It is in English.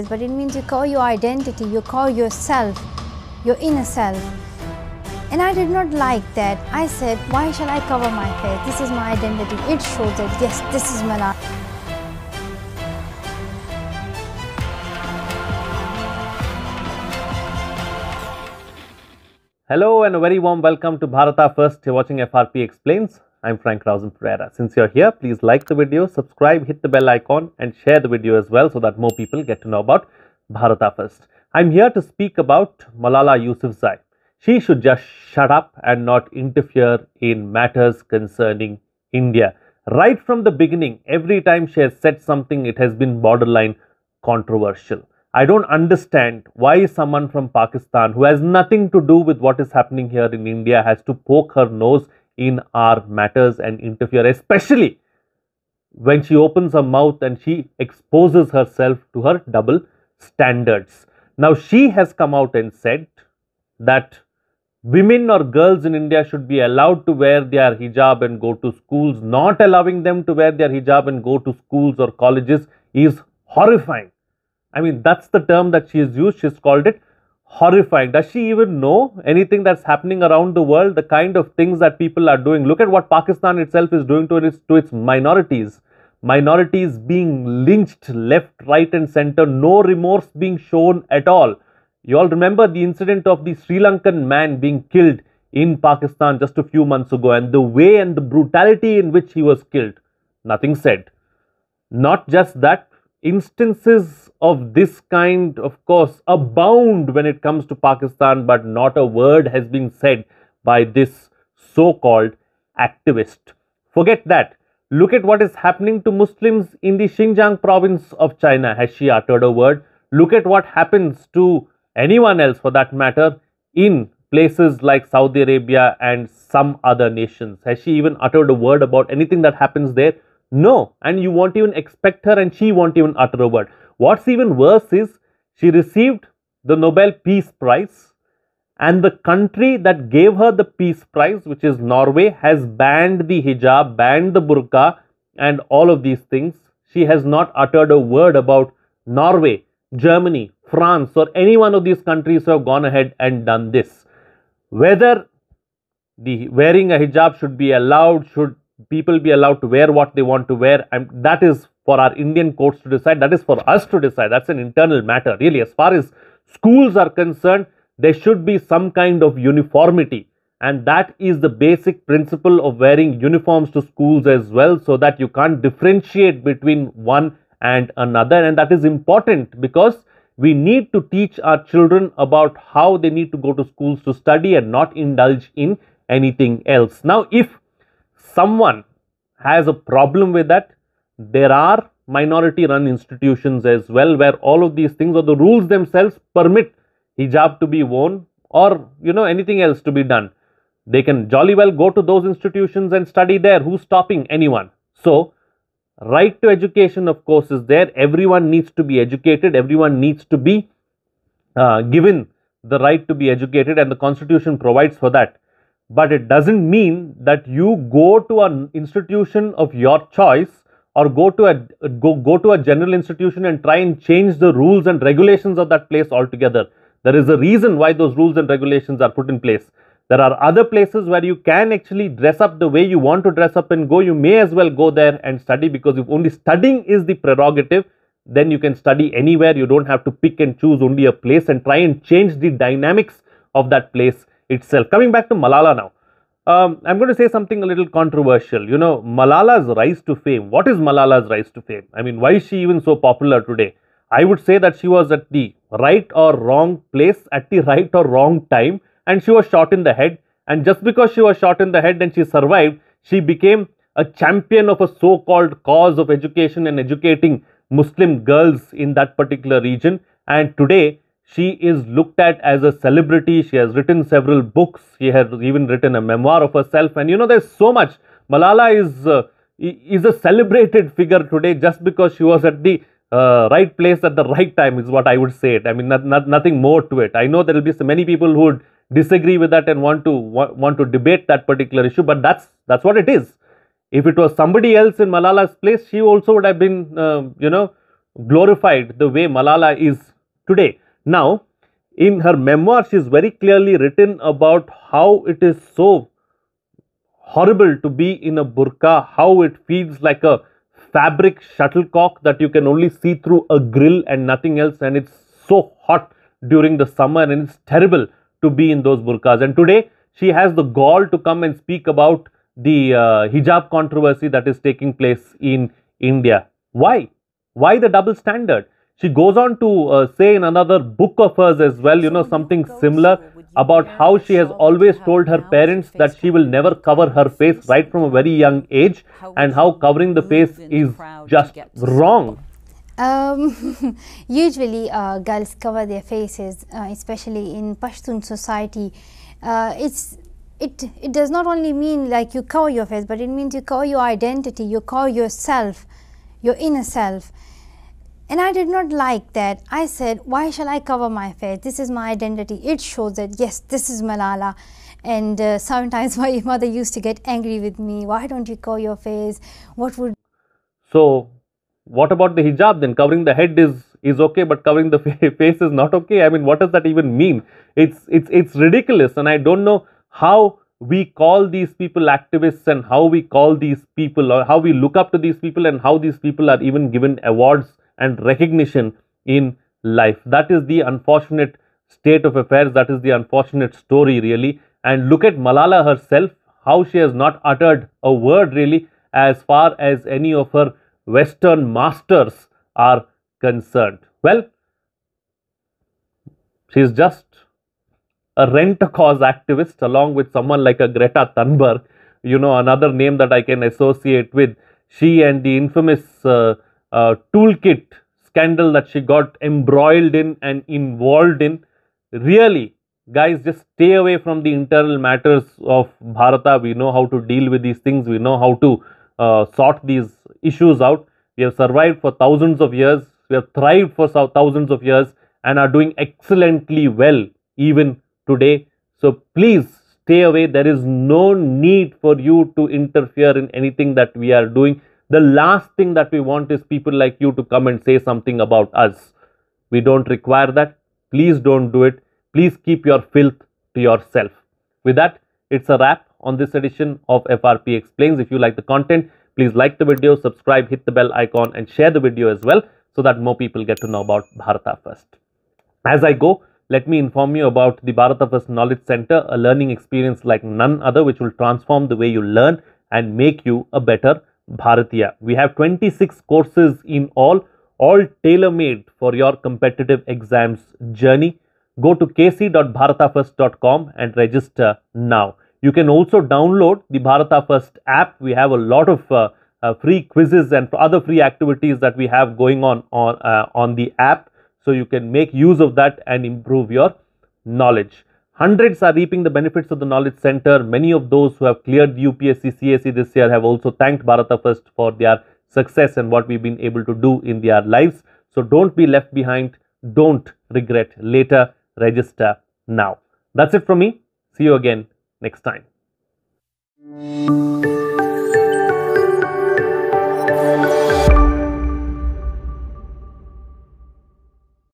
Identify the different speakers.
Speaker 1: face, but it means you cover your identity, you cover yourself, your inner self. And I did not like that. I said, why shall I cover my face? This is my identity. It shows that, yes, this is Malala.
Speaker 2: Hello and a very warm welcome to Bharata First. You're watching FRP Explains. I'm frankrausanpereira. Since you're here, please like the video, subscribe, hit the bell icon and share the video as well so that more people get to know about Bharata First. I'm here to speak about Malala Yousafzai. She should just shut up and not interfere in matters concerning India. Right from the beginning, every time she has said something, it has been borderline controversial. I don't understand why someone from Pakistan who has nothing to do with what is happening here in India has to poke her nose in our matters and interfere, especially when she opens her mouth and she exposes herself to her double standards. Now, she has come out and said that women or girls in India should be allowed to wear their hijab and go to schools. Not allowing them to wear their hijab and go to schools or colleges is horrifying. I mean, that's the term that she has used. She's called it horrifying. Does she even know anything that's happening around the world? The kind of things that people are doing. Look at what Pakistan itself is doing to its minorities. Minorities being lynched left, right and center. No remorse being shown at all. You all remember the incident of the Sri Lankan man being killed in Pakistan just a few months ago, and the way and the brutality in which he was killed. Nothing said. Not just that, instances of this kind, of course, abound when it comes to Pakistan, but not a word has been said by this so-called activist. Forget that. Look at what is happening to Muslims in the Xinjiang province of China. Has she uttered a word? Look at what happens to anyone else for that matter in places like Saudi Arabia and some other nations. Has she even uttered a word about anything that happens there? No. And you won't even expect her, and she won't even utter a word. What's even worse is she received the Nobel Peace Prize, and the country that gave her the Peace Prize, which is Norway, has banned the hijab, banned the burqa and all of these things. She has not uttered a word about Norway, Germany, France or any one of these countries who have gone ahead and done this. Whether the wearing a hijab should be allowed, should people be allowed to wear what they want to wear, and that is for our Indian courts to decide. That is for us to decide. That's an internal matter. Really, as far as schools are concerned, there should be some kind of uniformity, and that is the basic principle of wearing uniforms to schools as well, so that you can't differentiate between one and another. And that is important because we need to teach our children about how they need to go to schools to study and not indulge in anything else. Now, if someone has a problem with that, there are minority run institutions as well where all of these things or the rules themselves permit hijab to be worn or anything else to be done. They can jolly well go to those institutions and study there. Who's stopping anyone? So right to education, of course, is there. Everyone needs to be educated. Everyone needs to be given the right to be educated, and the Constitution provides for that. But it doesn't mean that you go to an institution of your choice or go to a general institution and try and change the rules and regulations of that place altogether. There is a reason why those rules and regulations are put in place. There are other places where you can actually dress up the way you want to dress up and go. You may as well go there and study, because if only studying is the prerogative, then you can study anywhere. You don't have to pick and choose only a place and try and change the dynamics of that place itself. Coming back to Malala now. I'm going to say something a little controversial. Malala's rise to fame. What is Malala's rise to fame? I mean, why is she even so popular today? I would say that she was at the right or wrong place at the right or wrong time, and she was shot in the head. And just because she was shot in the head and she survived, she became a champion of a so-called cause of education and educating Muslim girls in that particular region. And today, she is looked at as a celebrity. She has written several books. She has even written a memoir of herself. And there's so much. Malala is a celebrated figure today just because she was at the right place at the right time, is what I would say. I mean, nothing more to it. I know there will be so many people who would disagree with that and want to debate that particular issue, but that's what it is. If it was somebody else in Malala's place, she also would have been, glorified the way Malala is today. Now, in her memoir, she is very clearly written about how it is so horrible to be in a burqa, how it feels like a fabric shuttlecock that you can only see through a grill and nothing else, and it's so hot during the summer and it's terrible to be in those burqas. And today she has the gall to come and speak about the hijab controversy that is taking place in India. Why? Why the double standard? She goes on to say in another book of hers as well, something similar about how she has always told her parents that she will never cover her face right from a very young age, and how covering the face is just wrong.
Speaker 1: Usually girls cover their faces, especially in Pashtun society. It does not only mean like you cover your face, but it means you cover your identity, you cover yourself, your inner self. And I did not like that. I said, why shall I cover my face? This is my identity. It shows that yes, this is Malala. And sometimes my mother used to get angry with me. Why don't you cover your face? What would...
Speaker 2: So what about the hijab then? Covering the head is okay, but covering the face is not okay. I mean, what does that even mean? It's ridiculous, and I don't know how we call these people activists, and how we call these people, or how we look up to these people, and how these people are even given awards and recognition in life. That is the unfortunate state of affairs. That is the unfortunate story, really. And look at Malala herself, how she has not uttered a word really as far as any of her Western masters are concerned. Well, she is just a rent-a-cause activist, along with someone like a Greta Thunberg, another name that I can associate with. She and the infamous toolkit scandal that she got embroiled in and involved in. Really, guys, just stay away from the internal matters of Bharata. We know how to deal with these things. We know how to sort these issues out. We have survived for thousands of years. We have thrived for thousands of years and are doing excellently well even today. So please stay away. There is no need for you to interfere in anything that we are doing. The last thing that we want is people like you to come and say something about us. We don't require that. Please don't do it. Please keep your filth to yourself. With that, it's a wrap on this edition of FRP Explains. If you like the content, please like the video, subscribe, hit the bell icon and share the video as well, so that more people get to know about Bharata First. As I go, let me inform you about the Bharata First Knowledge Center, a learning experience like none other, which will transform the way you learn and make you a better Bharatiya. We have 26 courses in all tailor-made for your competitive exams journey. Go to kc.bharatafirst.com and register now. You can also download the Bharata First app. We have a lot of free quizzes and other free activities that we have going on the app. So you can make use of that and improve your knowledge. Hundreds are reaping the benefits of the Knowledge Center. Many of those who have cleared the UPSC CSE this year have also thanked Bharata First for their success and what we've been able to do in their lives. So don't be left behind. Don't regret later. Register now. That's it from me. See you again next time.